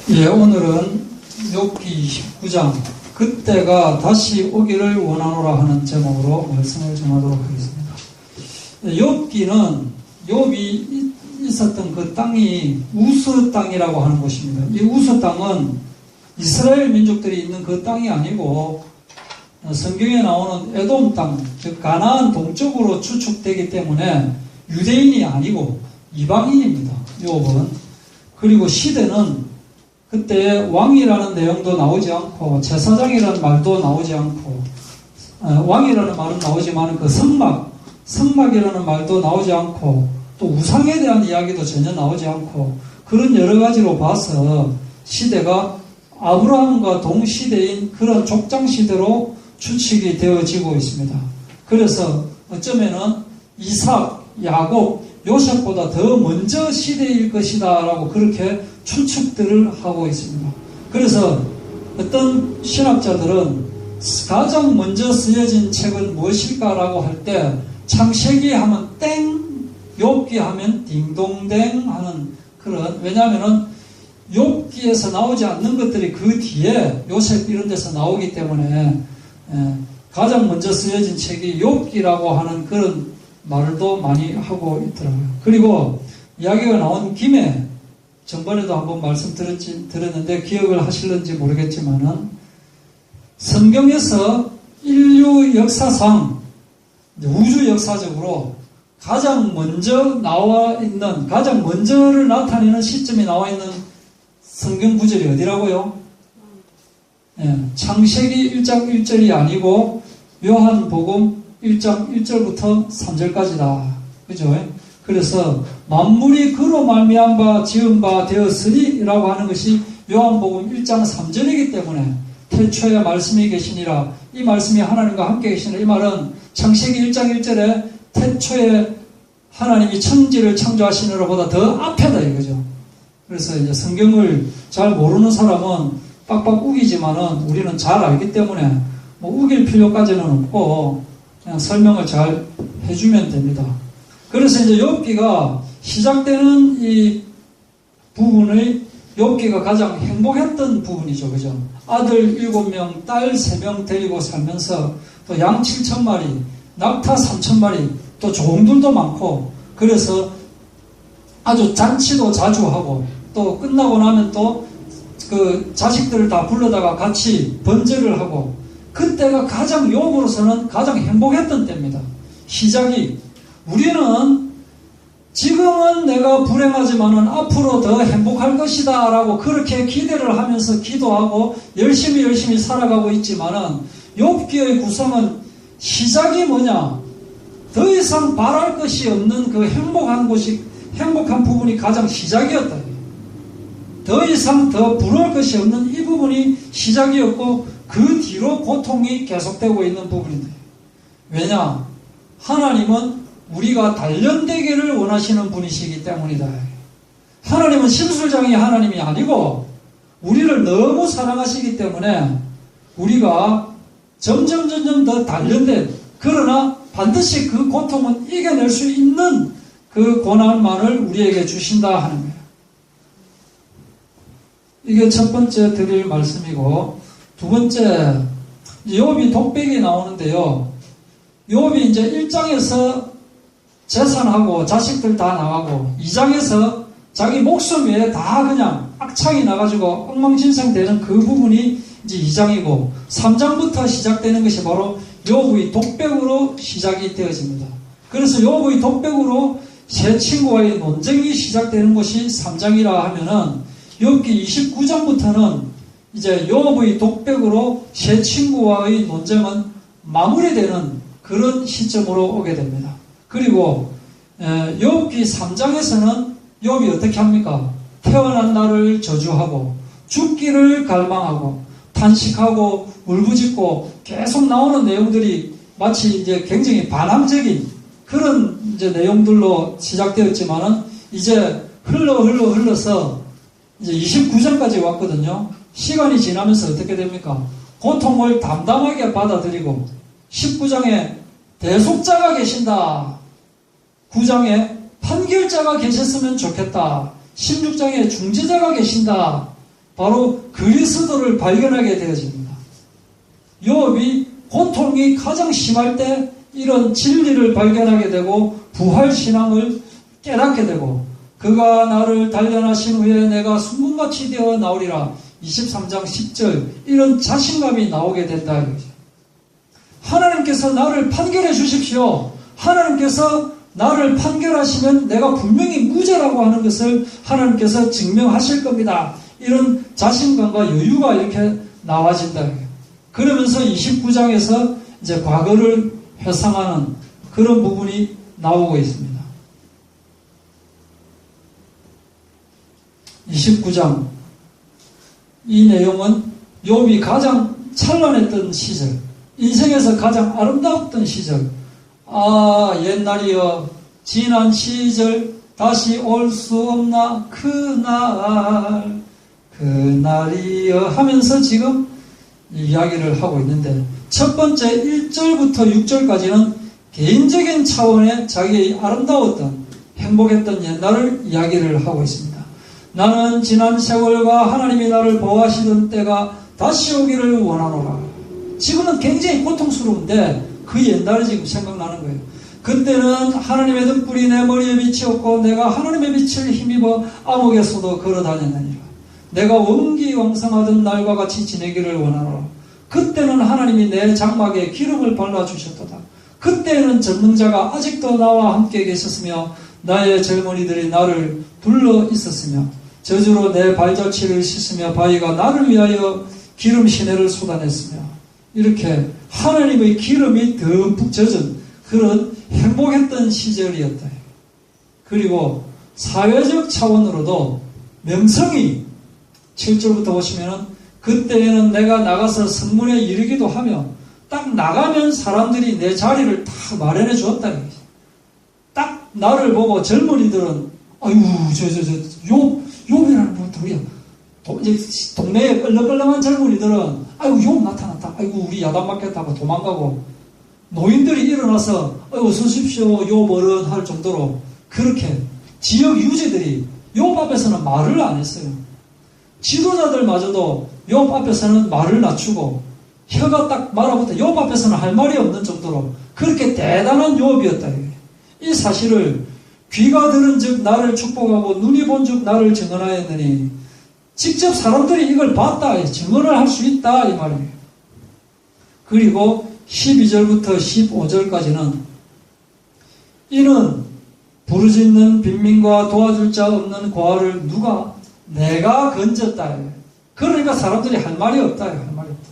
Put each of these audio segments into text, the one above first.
예, 오늘은 욥기 29장 그때가 다시 오기를 원하노라 하는 제목으로 말씀을 전하도록 하겠습니다. 욥기는 욥이 있었던 그 땅이 우스 땅이라고 하는 곳입니다. 이 우스 땅은 이스라엘 민족들이 있는 그 땅이 아니고 성경에 나오는 에돔 땅, 즉 가나안 동쪽으로 추측되기 때문에 유대인이 아니고 이방인입니다. 욥은. 그리고 시대는 그때 왕이라는 내용도 나오지 않고 제사장이라는 말도 나오지 않고 왕이라는 말은 나오지만 그 성막이라는 말도 나오지 않고 또 우상에 대한 이야기도 전혀 나오지 않고 그런 여러 가지로 봐서 시대가 아브라함과 동시대인 그런 족장시대로 추측이 되어지고 있습니다. 그래서 어쩌면은 이삭, 야곱, 요셉보다 더 먼저 시대일 것이다 라고 그렇게 추측들을 하고 있습니다. 그래서 어떤 신학자들은 가장 먼저 쓰여진 책은 무엇일까라고 할 때 창세기 하면 땡, 욥기 하면 딩동댕 하는 그런, 왜냐하면은 욥기에서 나오지 않는 것들이 그 뒤에 요셉 이런 데서 나오기 때문에 가장 먼저 쓰여진 책이 욥기라고 하는 그런 말도 많이 하고 있더라고요. 그리고 이야기가 나온 김에 전번에도 한번 들었는데 기억을 하실는지 모르겠지만은 성경에서 인류 역사상 우주 역사적으로 가장 먼저 나와 있는, 가장 먼저를 나타내는 시점이 나와 있는 성경 구절이 어디라고요? 창세기 1장 1절이 아니고 요한복음 1장 1절부터 3절까지다. 그죠? 그래서 만물이 그로 말미암은 바 지은 바 되었으니 라고 하는 것이 요한복음 1장 3절이기 때문에 태초에 말씀이 계시니라, 이 말씀이 하나님과 함께 계시니라, 이 말은 창세기 1장 1절에 태초에 하나님이 천지를 창조하시느라 보다 더 앞에다 이거죠. 그래서 이제 성경을 잘 모르는 사람은 빡빡 우기지만은 우리는 잘 알기 때문에 뭐 우길 필요까지는 없고 그냥 설명을 잘 해주면 됩니다. 그래서 이제 욥기가 시작되는 이 부분의 욥기가 가장 행복했던 부분이죠. 그죠? 아들 7명, 딸 3명 데리고 살면서 또 양 7,000마리, 낙타 3,000마리, 또 종들도 많고, 그래서 아주 잔치도 자주 하고, 또 끝나고 나면 또 그 자식들을 다 불러다가 같이 번제를 하고, 그때가 가장 욥으로서는 가장 행복했던 때입니다. 시작이, 우리는 지금은 내가 불행하지만은 앞으로 더 행복할 것이다 라고 그렇게 기대를 하면서 기도하고 열심히 살아가고 있지만은 욥기의 구성은 시작이 뭐냐? 더 이상 바랄 것이 없는 그 행복한 부분이 가장 시작이었다. 더 이상 더 부러울 것이 없는 이 부분이 시작이었고 그 뒤로 고통이 계속되고 있는 부분인데, 왜냐? 하나님은 우리가 단련되기를 원하시는 분이시기 때문이다. 하나님은 심술장이 하나님이 아니고 우리를 너무 사랑하시기 때문에 우리가 점점 더 단련된, 그러나 반드시 그 고통은 이겨낼 수 있는 그 고난만을 우리에게 주신다 하는 거예요. 이게 첫 번째 드릴 말씀이고, 두 번째, 욥이 독백이 나오는데요. 욥이 이제 1장에서 재산하고 자식들 다 나가고 2장에서 자기 목숨 외에 다 그냥 악창이 나가지고 엉망진창 되는 그 부분이 이제 2장이고 3장부터 시작되는 것이 바로 욥의 독백으로 시작이 되어집니다. 그래서 욥의 독백으로 세 친구와의 논쟁이 시작되는 것이 3장이라 하면은 욥기 29장부터는 이제 욥의 독백으로 세 친구와의 논쟁은 마무리되는 그런 시점으로 오게 됩니다. 그리고 욥기 3장에서는 욥이 어떻게 합니까? 태어난 날을 저주하고 죽기를 갈망하고 탄식하고 울부짖고 계속 나오는 내용들이 마치 이제 굉장히 반항적인 그런 이제 내용들로 시작되었지만은 이제 흘러서 이제 29장까지 왔거든요. 시간이 지나면서 어떻게 됩니까? 고통을 담담하게 받아들이고 19장에 대속자가 계신다. 9장에 판결자가 계셨으면 좋겠다. 16장에 중재자가 계신다. 바로 그리스도를 발견하게 되어집니다. 욥이 고통이 가장 심할 때 이런 진리를 발견하게 되고 부활신앙을 깨닫게 되고, 그가 나를 단련하신 후에 내가 순금같이 되어 나오리라 23장 10절, 이런 자신감이 나오게 된다 이거죠. 하나님께서 나를 판결해 주십시오. 하나님께서 나를 판결하시면 내가 분명히 무죄라고 하는 것을 하나님께서 증명하실 겁니다. 이런 자신감과 여유가 이렇게 나와진다. 그러면서 29장에서 이제 과거를 회상하는 그런 부분이 나오고 있습니다. 29장, 이 내용은 욥이 가장 찬란했던 시절, 인생에서 가장 아름다웠던 시절, 옛날이여 지난 시절 다시 올 수 없나 그날이여 하면서 지금 이야기를 하고 있는데, 첫 번째 1절부터 6절까지는 개인적인 차원의 자기의 아름다웠던 행복했던 옛날을 이야기를 하고 있습니다. 나는 지난 세월과 하나님이 나를 보호하시던 때가 다시 오기를 원하노라. 지금은 굉장히 고통스러운데 그 옛날이 지금 생각나는 거예요. 그때는 하나님의 등불이 내 머리에 비치었고 내가 하나님의 빛을 힘입어 암흑에서도 걸어다녔느니라. 내가 원기왕성하던 날과 같이 지내기를 원하노라. 그때는 하나님이 내 장막에 기름을 발라주셨도다. 그때는 전능자가 아직도 나와 함께 계셨으며 나의 젊은이들이 나를 불러 있었으며 저주로 내 발자취를 씻으며 바위가 나를 위하여 기름 시내를 쏟아냈으며, 이렇게 하나님의 기름이 듬뿍 젖은 그런 행복했던 시절이었다. 그리고 사회적 차원으로도 명성이 7절부터 보시면은 그때에는 내가 나가서 성문에 이르기도 하며 딱 나가면 사람들이 내 자리를 다 마련해 주었다는 거죠. 딱 나를 보고 젊은이들은 아이고 욥이라는 분들이야. 이제 동네에 끌렁끌렁한 젊은이들은 아이고 욥 나타났다. 아이고 우리 야단 맞겠다고 도망가고, 노인들이 일어나서 어서 오십시오 욥 어른 할 정도로 그렇게 지역 유지들이 욥 앞에서는 말을 안 했어요. 지도자들마저도 욥 앞에서는 말을 낮추고 혀가 딱 말아붙어 욥 앞에서는 할 말이 없는 정도로 그렇게 대단한 욥이었다. 이 사실을 귀가 들은 즉 나를 축복하고 눈이 본 즉 나를 증언하였느니, 직접 사람들이 이걸 봤다, 증언을 할 수 있다 이 말이에요. 그리고 12절부터 15절까지는 이는 부르짖는 빈민과 도와줄 자 없는 고아를 누가 내가 건졌다. 그러니까 사람들이 할 말이 없다. 할 말이 없다.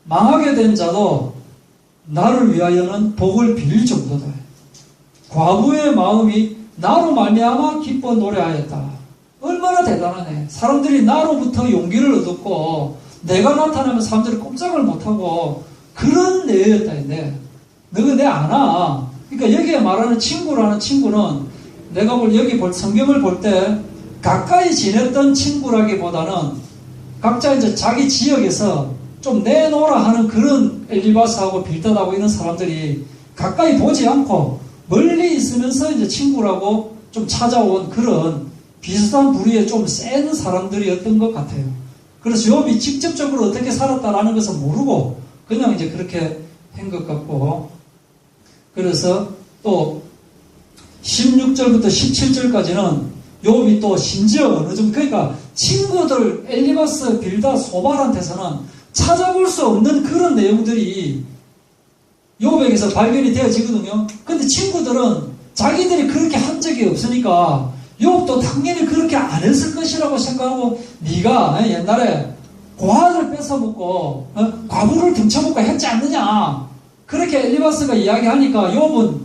망하게 된 자도 나를 위하여는 복을 빌 정도다. 과부의 마음이 나로 말미암아 기뻐 노래하였다. 얼마나 대단하네. 사람들이 나로부터 용기를 얻었고 내가 나타나면 사람들이 꼼짝을 못하고 그런 내였다. 너가 내 아나. 그러니까 여기에 말하는 친구라는 친구는 내가 여기 성경을 볼 때 가까이 지냈던 친구라기보다는 각자 이제 자기 지역에서 좀 내놓으라 하는 그런 엘리바스하고 빌닷하고 이런 사람들이 가까이 보지 않고 멀리 있으면서 이제 친구라고 좀 찾아온 그런 비슷한 부류의 좀 센 사람들이었던 것 같아요. 그래서 욥이 직접적으로 어떻게 살았다라는 것을 모르고 그냥 이제 그렇게 한 것 같고, 그래서 또 16절부터 17절까지는 욥이 또 심지어 어느 정도, 그러니까 친구들 엘리바스, 빌닷, 소발한테서는 찾아볼 수 없는 그런 내용들이 욥에게서 발견이 되어지거든요. 근데 친구들은 자기들이 그렇게 한 적이 없으니까 욥도 당연히 그렇게 안 했을 것이라고 생각하고, 네가 옛날에 고아를 뺏어먹고 과부를 등쳐먹고 했지 않느냐, 그렇게 엘리바스가 이야기하니까 욥은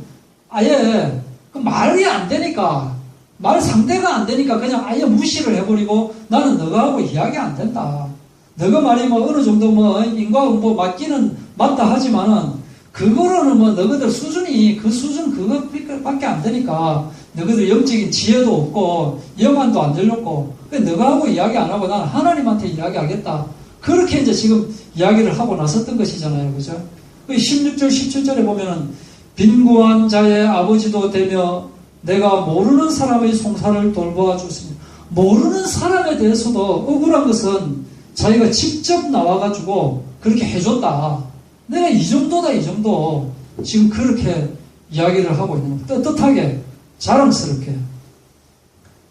아예 그 말이 안 되니까, 말 상대가 안 되니까 그냥 아예 무시를 해버리고, 나는 너하고 이야기 안 된다. 너가 말이 뭐 어느 정도 인과 뭐 맞기는 맞다 하지만은 그거로는 너희들 수준이 그 수준 그것밖에 안 되니까 너희들 영적인 지혜도 없고 영안도 안 들렸고, 너하고 이야기 안 하고 나는 하나님한테 이야기하겠다. 그렇게 이제 지금 이야기를 하고 나섰던 것이잖아요. 그죠? 16절, 17절에 보면은 빈구한 자의 아버지도 되며 내가 모르는 사람의 송사를 돌보아 주시며, 모르는 사람에 대해서도 억울한 것은 자기가 직접 나와가지고 그렇게 해줬다. 내가 이 정도다, 이 정도. 지금 그렇게 이야기를 하고 있는 거예요. 떳떳하게, 자랑스럽게.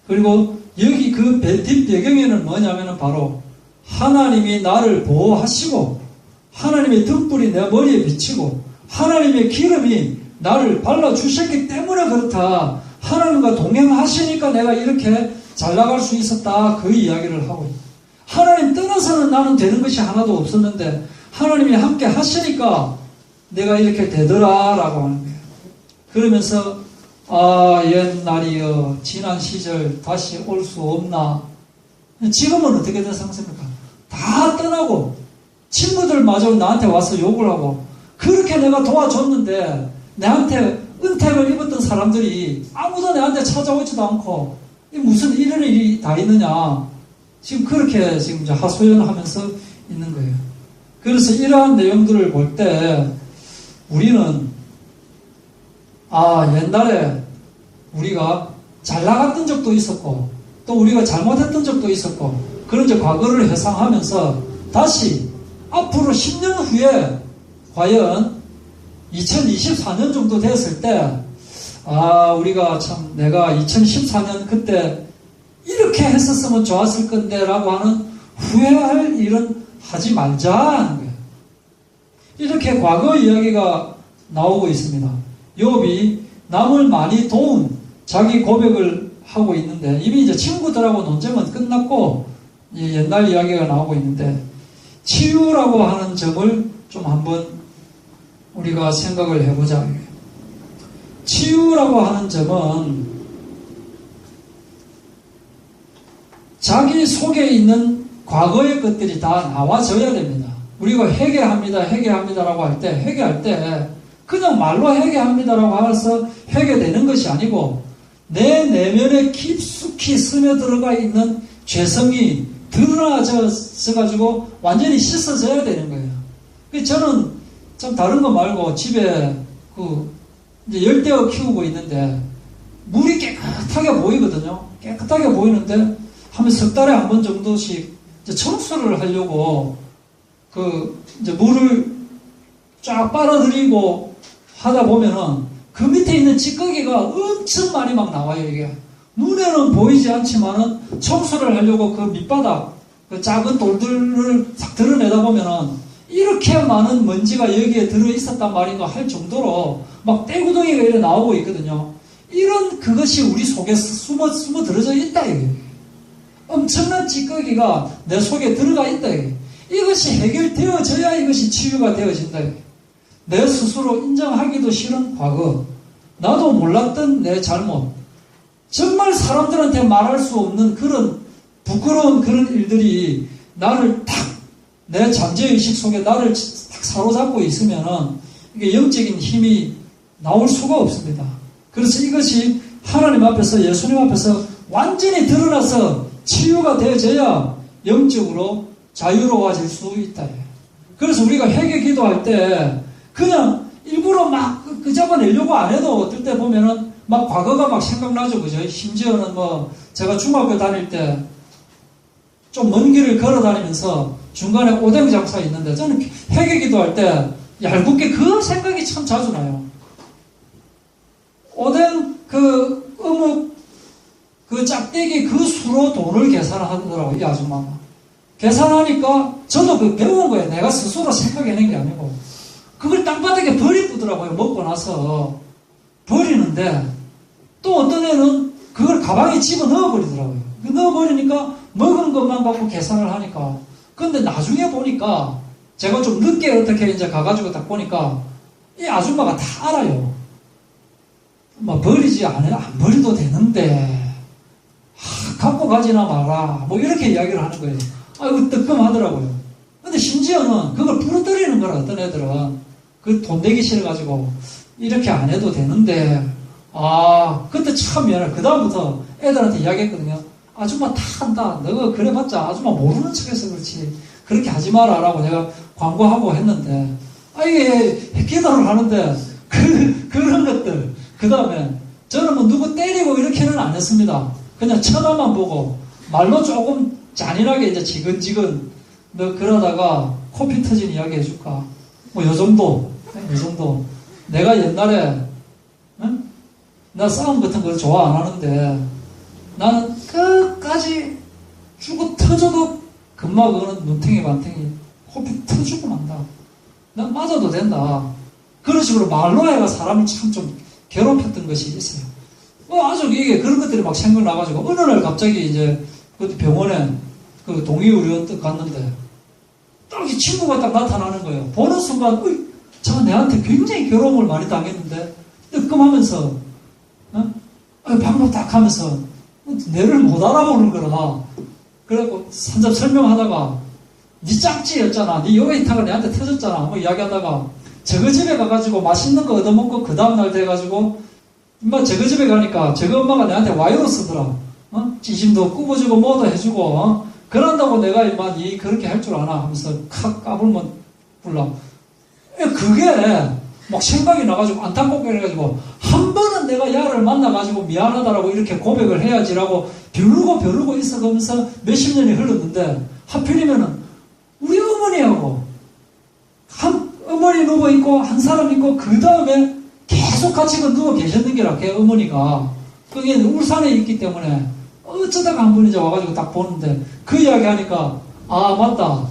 그리고 여기 그 뒷배경에는 뭐냐면은 바로 하나님이 나를 보호하시고 하나님의 등불이 내 머리에 비치고 하나님의 기름이 나를 발라주셨기 때문에 그렇다. 하나님과 동행하시니까 내가 이렇게 잘 나갈 수 있었다. 그 이야기를 하고 있다. 하나님 떠나서는 나는 되는 것이 하나도 없었는데 하나님이 함께 하시니까 내가 이렇게 되더라 라고 하는 거예요. 그러면서 옛날이여 지난 시절 다시 올 수 없나. 지금은 어떻게 된 상태입니까? 다 떠나고 친구들마저 나한테 와서 욕을 하고 그렇게 내가 도와줬는데 내한테 은택을 입었던 사람들이 아무도 내한테 찾아오지도 않고 무슨 이런 일이 다 있느냐. 지금 그렇게 지금 이제 하소연하면서 있는 거예요. 그래서 이러한 내용들을 볼 때 우리는 옛날에 우리가 잘 나갔던 적도 있었고 또 우리가 잘못했던 적도 있었고 그런 이제 과거를 회상하면서 다시 앞으로 10년 후에 과연 2024년 정도 됐을 때 우리가 참 내가 2014년 그때 이렇게 했었으면 좋았을 건데 라고 하는 후회할 일은 하지 말자 하는 거예요. 이렇게 과거 이야기가 나오고 있습니다. 욥이 남을 많이 도운 자기 고백을 하고 있는데 이미 이제 친구들하고 논쟁은 끝났고 옛날 이야기가 나오고 있는데 치유라고 하는 점을 좀 한번 우리가 생각을 해보자. 치유라고 하는 점은 자기 속에 있는 과거의 것들이 다 나와져야 됩니다. 우리가 회개합니다라고 할 때, 회개할 때 그냥 말로 회개합니다라고 해서 회개되는 것이 아니고 내 내면에 깊숙이 스며들어가 있는 죄성이 드러나져가지고 완전히 씻어져야 되는 거예요. 저는 좀 다른 거 말고 집에 이제 열대어 키우고 있는데 물이 깨끗하게 보이거든요. 깨끗하게 보이는데 한 석 달에 한 번 정도씩 이제 청소를 하려고 이제 물을 쫙 빨아들이고 하다 보면은 그 밑에 있는 찌꺼기가 엄청 많이 막 나와요, 이게. 눈에는 보이지 않지만은 청소를 하려고 그 밑바닥, 그 작은 돌들을 싹 드러내다 보면은 이렇게 많은 먼지가 여기에 들어있었단 말인가 할 정도로 막 떼구덩이가 이렇게 나오고 있거든요. 이런 그것이 우리 속에 숨어 들어져 있다, 이게. 엄청난 찌꺼기가 내 속에 들어가 있다, 이게. 이것이 해결되어져야 이것이 치유가 되어진다, 이게. 내 스스로 인정하기도 싫은 과거, 나도 몰랐던 내 잘못, 정말 사람들한테 말할 수 없는 그런 부끄러운 그런 일들이 나를 내 잠재의식 속에 나를 딱 사로잡고 있으면은 이게 영적인 힘이 나올 수가 없습니다. 그래서 이것이 하나님 앞에서 예수님 앞에서 완전히 드러나서 치유가 되어져야 영적으로 자유로워질 수 있다. 그래서 우리가 회개 기도할 때 그냥 일부러 막 끄잡아내려고 안 해도 어떨 때 보면은 막 과거가 막 생각나죠. 그죠? 심지어는 제가 중학교 다닐 때 좀 먼 길을 걸어 다니면서 중간에 오뎅 장사 있는데 저는 회개 기도할 때 얄궂게 그 생각이 참 자주 나요. 오뎅 어묵 짝대기 그 수로 돈을 계산하더라고요, 이 아줌마가. 계산하니까 저도 배운 거예요. 내가 스스로 생각해낸 게 아니고. 그걸 땅바닥에 버리더라고요. 먹고 나서 버리는데 또 어떤 애는 그걸 가방에 집어 넣어버리더라고요. 넣어버리니까 먹은 것만 갖고 계산을 하니까. 근데 나중에 보니까 제가 좀 늦게 어떻게 이제 가가지고 딱 보니까 이 아줌마가 다 알아요. 버리지 안 버려도 되는데 갖고 가지나 마라 이렇게 이야기를 하는 거예요. 이거 뜨끔하더라고요. 근데 심지어는 그걸 부러뜨리는 거라. 어떤 애들은 그 돈 내기 싫어가지고 이렇게 안 해도 되는데 그때 참 미안해. 그 다음부터 애들한테 이야기했거든요. 아줌마 다 한다. 너가 그래봤자 아줌마 모르는 척해서 그렇지. 그렇게 하지 마라 라고 내가 광고하고 했는데 이게 기도를 하는데 그런 것들. 그 다음에 저는 누구 때리고 이렇게는 안 했습니다. 그냥 천하만 보고 말로 조금 잔인하게 이제 지근지근 너 그러다가 코피 터진 이야기 해줄까? 뭐 요 정도. 내가 옛날에 응? 나 싸움 같은 거 좋아 안 하는데 나는 끝까지 죽어 터져도 금방 그거는 눈탱이 반탱이 코피 터지고 만다. 난 맞아도 된다. 그런 식으로 말로 해가 사람을 참 좀 괴롭혔던 것이 있어요. 아주 이게 그런 것들이 막 생각나가지고 어느 날 갑자기 이제 그 병원에 그 동의의료원 갔는데 딱 이 친구가 딱 나타나는 거예요. 보는 순간 저 내한테 굉장히 괴로움을 많이 당했는데 뜨끔하면서 방금 딱 하면서 내를 못 알아보는 거라. 그래갖고 산잡 설명하다가 니 짝지였잖아. 니 요베이타가 내한테 터졌잖아. 뭐 이야기하다가 저거 집에 가가지고 맛있는 거 얻어먹고 그 다음날 돼가지고 인마 저거 집에 가니까 저거 엄마가 내한테 와이로 쓰더라. 찌심도 꾸며주고 뭐도 해주고 그런다고 내가 인마 니 그렇게 할 줄 아나 하면서 칵 까불면 불러. 그게 막 생각이 나가지고 안타깝게 해가지고 한 번은 내가 야를 만나가지고 미안하다라고 이렇게 고백을 해야지라고 벼르고 있어가면서 몇십 년이 흘렀는데 하필이면은 우리 어머니하고 어머니 누워있고 한 사람 있고 그 다음에 계속 같이 누워 계셨는 게라 걔 어머니가 그게 울산에 있기 때문에 어쩌다가 한 번 이제 와가지고 딱 보는데 그 이야기 하니까 아 맞다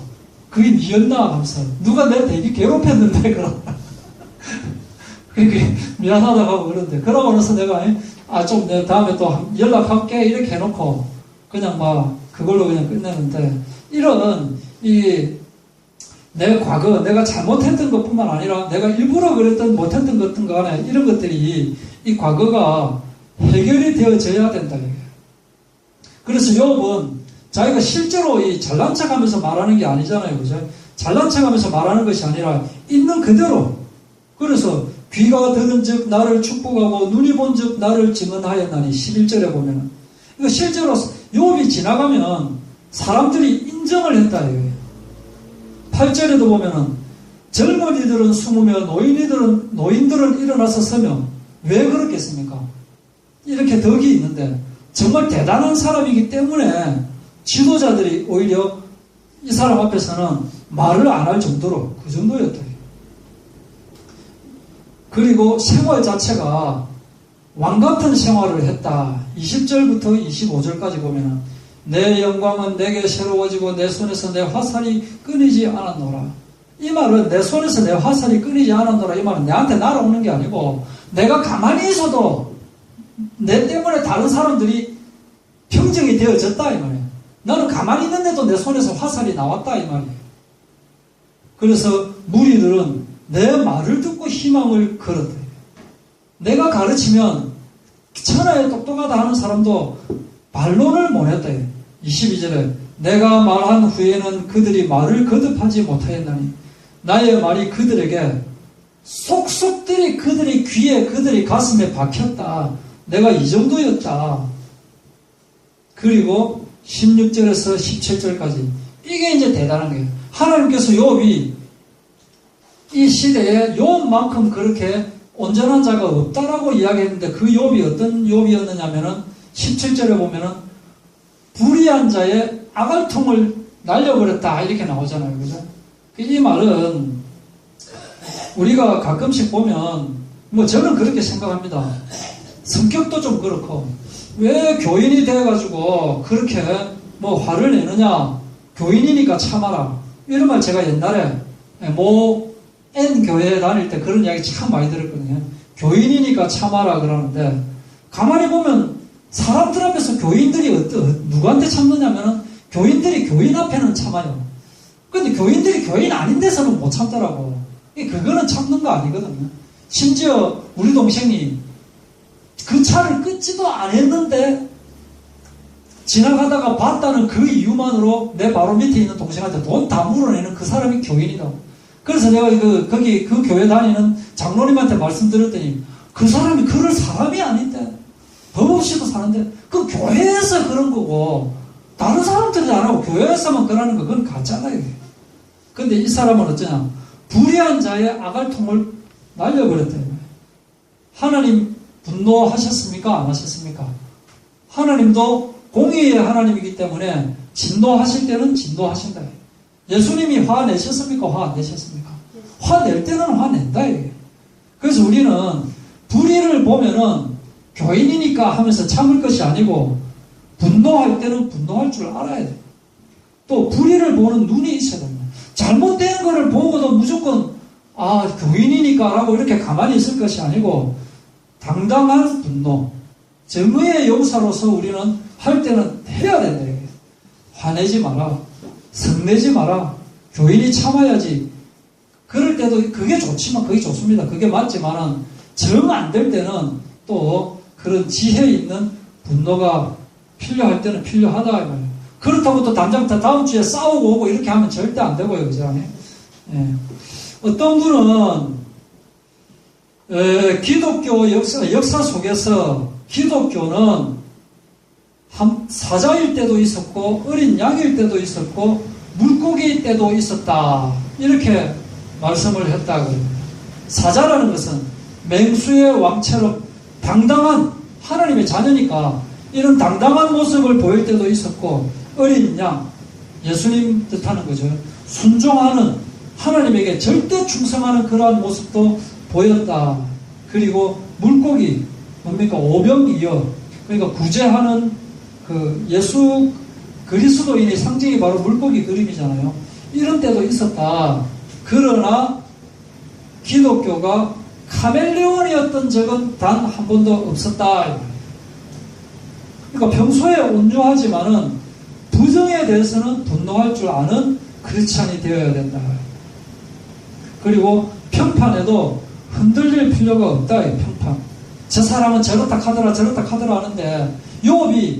그게 니였나 하면서 누가 내 되게 괴롭혔는데 그러니까 미안하다고 하고 그러는데 그러고 나서 내가 좀 내가 다음에 또 연락할게 이렇게 해놓고 그냥 막 그걸로 그냥 끝내는데 이런 내 과거 내가 잘못했던 것뿐만 아니라 내가 일부러 그랬던 못했던 것든 간에 이런 것들이 이 과거가 해결이 되어져야 된다 이게. 그래서 욥은 자기가 실제로 이 잘난 척하면서 말하는 게 아니잖아요, 그죠? 잘난 척하면서 말하는 것이 아니라 있는 그대로. 그래서 귀가 들은즉 나를 축복하고 눈이 본즉 나를 증언하였나니 11절에 보면은 이거 실제로 욥이 지나가면 사람들이 인정을 했다 이거예요. 8절에도 보면은 젊은이들은 숨으며 노인들은 일어나서 서며 왜 그렇겠습니까? 이렇게 덕이 있는데 정말 대단한 사람이기 때문에 지도자들이 오히려 이 사람 앞에서는 말을 안 할 정도로 그 정도였다. 그리고 생활 자체가 왕 같은 생활을 했다. 20절부터 25절까지 보면은 내 영광은 내게 새로워지고 내 손에서 내 화살이 끊이지 않았노라. 이 말은 내 손에서 내 화살이 끊이지 않았노라. 이 말은 내한테 날아오는 게 아니고 내가 가만히 있어도 내 때문에 다른 사람들이 평정이 되어졌다 이 말이에요. 나는 가만히 있는데도 내 손에서 화살이 나왔다 이 말이에요. 그래서 무리들은 내 말을 듣고 희망을 걸었다. 내가 가르치면 천하에 똑똑하다 하는 사람도 반론을 못했다. 22절에 내가 말한 후에는 그들이 말을 거듭하지 못하였나니 나의 말이 그들에게 속속들이 그들의 귀에 그들의 가슴에 박혔다. 내가 이 정도였다. 그리고 16절에서 17절까지 이게 이제 대단한 거예요. 하나님께서 욥이 이 시대에 욥만큼 그렇게 온전한 자가 없다라고 이야기했는데 그 욥이 어떤 욥이었느냐면은 17절에 보면은 불의한 자의 아갈통을 날려버렸다 이렇게 나오잖아요. 그죠? 이 말은 우리가 가끔씩 보면 뭐 저는 그렇게 생각합니다. 성격도 좀 그렇고 왜 교인이 돼가지고 그렇게 뭐 화를 내느냐 교인이니까 참아라 이런 말 제가 옛날에 N 교회에 다닐 때 그런 이야기 참 많이 들었거든요. 교인이니까 참아라 그러는데 가만히 보면 사람들 앞에서 교인들이 누구한테 참느냐면은 교인들이 교인 앞에는 참아요. 근데 교인들이 교인 아닌 데서는 못 참더라고. 그거는 참는 거 아니거든요. 심지어 우리 동생이 그 차를 끊지도 않았는데 지나가다가 봤다는 그 이유만으로 내 바로 밑에 있는 동생한테 돈 다 물어내는 그 사람이 교인이라고. 그래서 내가 거기 그 교회 다니는 장로님한테 말씀드렸더니 그 사람이 그럴 사람이 아닌데 법 없이도 사는데 그 교회에서 그런 거고 다른 사람들이 안 하고 교회에서만 그러는 거 그건 가짜다. 근데 이 사람은 어쩌냐 불의한 자의 아갈통을 날려버렸다. 하나님 분노하셨습니까? 안 하셨습니까? 하나님도 공의의 하나님이기 때문에 진노하실 때는 진노하신다. 예수님이 화내셨습니까? 화 안 내셨습니까? 화낼 때는 화낸다. 그래서 우리는 불의를 보면은 교인이니까 하면서 참을 것이 아니고 분노할 때는 분노할 줄 알아야 돼. 또 불의를 보는 눈이 있어야 됩니다. 잘못된 거를 보고도 무조건 교인이니까 라고 이렇게 가만히 있을 것이 아니고 당당한 분노, 정의의 용사로서 우리는 할 때는 해야 된다. 화내지 마라. 성내지 마라. 교인이 참아야지. 그럴 때도 그게 좋지만 그게 좋습니다. 그게 맞지만은 정 안 될 때는 또 그런 지혜 있는 분노가 필요할 때는 필요하다. 그렇다고 또 당장 다음 주에 싸우고 오고 이렇게 하면 절대 안 되고요. 그죠? 예. 어떤 분은 기독교 역사 속에서 기독교는 사자일 때도 있었고 어린 양일 때도 있었고 물고기일 때도 있었다. 이렇게 말씀을 했다고요. 사자라는 것은 맹수의 왕처럼 당당한 하나님의 자녀니까 이런 당당한 모습을 보일 때도 있었고 어린 양, 예수님 뜻하는 거죠. 순종하는 하나님에게 절대 충성하는 그러한 모습도 보였다. 그리고 물고기, 뭡니까? 오병이어. 그러니까 구제하는 그 예수 그리스도인의 상징이 바로 물고기 그림이잖아요. 이런 때도 있었다. 그러나 기독교가 카멜레온이었던 적은 단 한 번도 없었다. 그러니까 평소에 온유하지만은 부정에 대해서는 분노할 줄 아는 크리스찬이 되어야 된다. 그리고 평판에도 흔들릴 필요가 없다. 평판. 저 사람은 저렇다 카더라 저렇다 카더라 하는데 욥이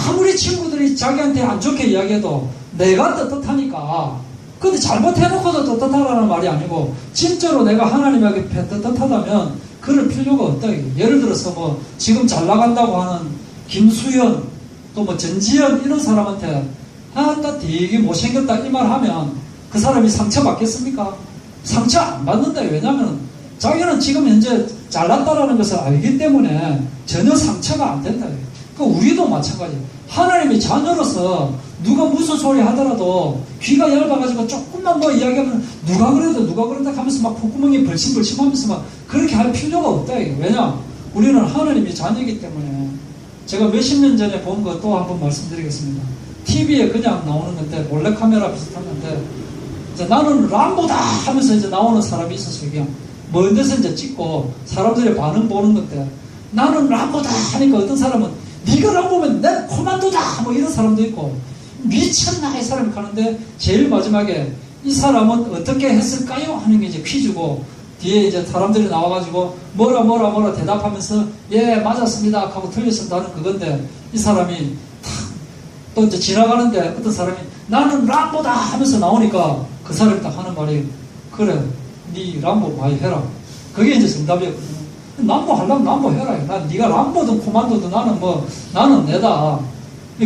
아무리 친구들이 자기한테 안 좋게 이야기해도 내가 떳떳하니까 근데 잘못해놓고도 떳떳하라는 말이 아니고 진짜로 내가 하나님에게 떳떳하다면 그럴 필요가 없다. 예를 들어서 뭐 지금 잘 나간다고 하는 김수현 또 뭐 전지현 이런 사람한테 나 되게 못생겼다 이 말 하면 그 사람이 상처받겠습니까? 상처 안 받는다. 왜냐하면 자기는 지금 현재 잘났다라는 것을 알기 때문에 전혀 상처가 안 된다. 그러니까 우리도 마찬가지. 하나님이 자녀로서 누가 무슨 소리 하더라도 귀가 얇아가지고 조금만 뭐 이야기하면 누가 그런다 하면서 막 콧구멍이 벌심벌심 하면서 막 그렇게 할 필요가 없다. 왜냐? 우리는 하나님이 자녀이기 때문에. 제가 몇십 년 전에 본 거 또 한번 말씀드리겠습니다. TV에 그냥 나오는 건데 몰래카메라 비슷한 건데 이제 나는 람보다 하면서 이제 나오는 사람이 있었어요. 그냥 먼 데서 이제 찍고 사람들의 반응 보는 건데 나는 람보다 하니까 어떤 사람은 네가 람보면 내 코만도다 뭐 이런 사람도 있고 미쳤나 이 사람이 가는데 제일 마지막에 이 사람은 어떻게 했을까요? 하는 게 이제 퀴즈고 뒤에 이제 사람들이 나와가지고 뭐라 대답하면서 예 맞았습니다 하고 틀렸습니다는 그건데 이 사람이 또 이제 지나가는데 어떤 사람이 나는 람보다 하면서 나오니까 그 사람이 딱 하는 말이 그래 네 람보 많이 해라. 그게 이제 정답이었거든요. 람보 하려면 람보 해라. 난 네가 람보든 코만도든 나는 내다.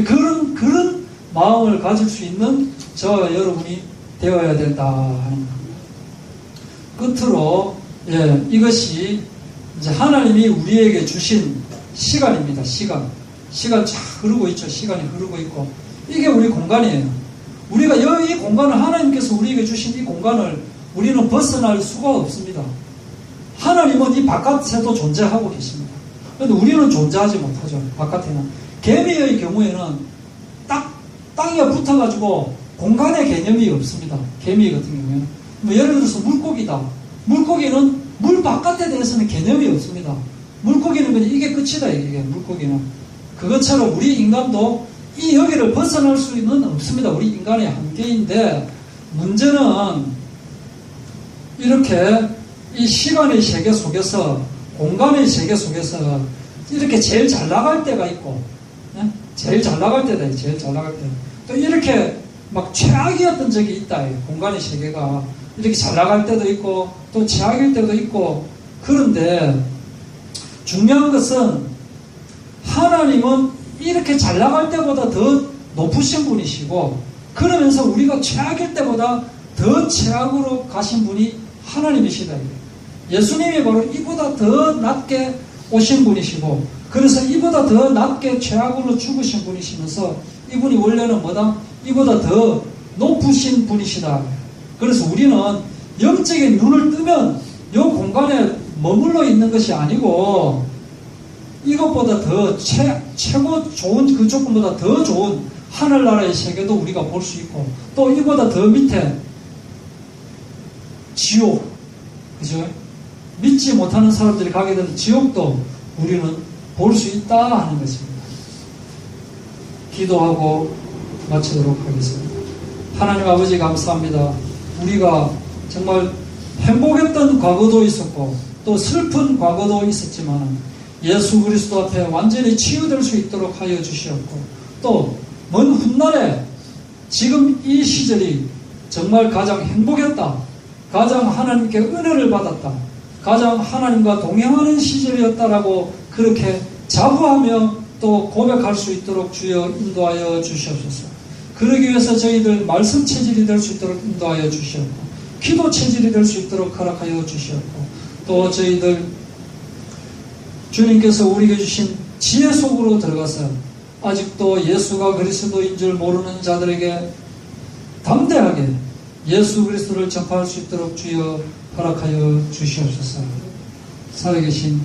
그런 마음을 가질 수 있는 저와 여러분이 되어야 된다 하는 것. 끝으로 이것이 이제 하나님이 우리에게 주신 시간입니다. 시간 쫙 흐르고 있죠. 시간이 흐르고 있고 이게 우리 공간이에요. 우리가 이 공간을 하나님께서 우리에게 주신 이 공간을 우리는 벗어날 수가 없습니다. 하나님은 이 바깥에도 존재하고 계십니다. 그런데 우리는 존재하지 못하죠. 바깥에는. 개미의 경우에는 땅에 붙어가지고 공간의 개념이 없습니다. 개미 같은 경우에는. 뭐 예를 들어서 물고기다. 물고기는 물 바깥에 대해서는 개념이 없습니다. 물고기는 그냥 이게 끝이다. 이게 물고기는. 그것처럼 우리 인간도 이 여기를 벗어날 수는 없습니다. 우리 인간의 한계인데 문제는 이렇게 이 시간의 세계 속에서 공간의 세계 속에서 이렇게 제일 잘 나갈 때가 있고 제일 잘 나갈 때다. 제일 잘 나갈 때. 또 이렇게 막 최악이었던 적이 있다. 공간의 세계가 이렇게 잘 나갈 때도 있고 또 최악일 때도 있고 그런데 중요한 것은 하나님은 이렇게 잘 나갈 때보다 더 높으신 분이시고 그러면서 우리가 최악일 때보다 더 최악으로 가신 분이 하나님이시다. 예수님이 바로 이보다 더 낮게 오신 분이시고 그래서 이보다 더 낮게 최악으로 죽으신 분이시면서 이분이 원래는 뭐다? 이보다 더 높으신 분이시다. 그래서 우리는 영적인 눈을 뜨면 이 공간에 머물러 있는 것이 아니고 이것보다 더 최고 좋은 그 조건보다 더 좋은 하늘나라의 세계도 우리가 볼 수 있고 또 이보다 더 밑에 지옥, 그죠? 믿지 못하는 사람들이 가게 되는 지옥도 우리는 볼 수 있다 하는 것입니다. 기도하고 마치도록 하겠습니다. 하나님 아버지 감사합니다. 우리가 정말 행복했던 과거도 있었고 또 슬픈 과거도 있었지만 예수 그리스도 앞에 완전히 치유될 수 있도록 하여 주시었고 또 먼 훗날에 지금 이 시절이 정말 가장 행복했다. 가장 하나님께 은혜를 받았다. 가장 하나님과 동행하는 시절이었다라고 그렇게 자부하며 또 고백할 수 있도록 주여 인도하여 주시옵소서. 그러기 위해서 저희들 말씀 체질이 될 수 있도록 인도하여 주시옵고 기도 체질이 될 수 있도록 허락하여 주시옵고 또 저희들 주님께서 우리에게 주신 지혜 속으로 들어가서 아직도 예수가 그리스도인 줄 모르는 자들에게 담대하게 예수 그리스도를 전파할 수 있도록 주여 허락하여 주시옵소서. 살아계신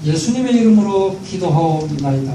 예수님의 이름으로 기도하옵나이다.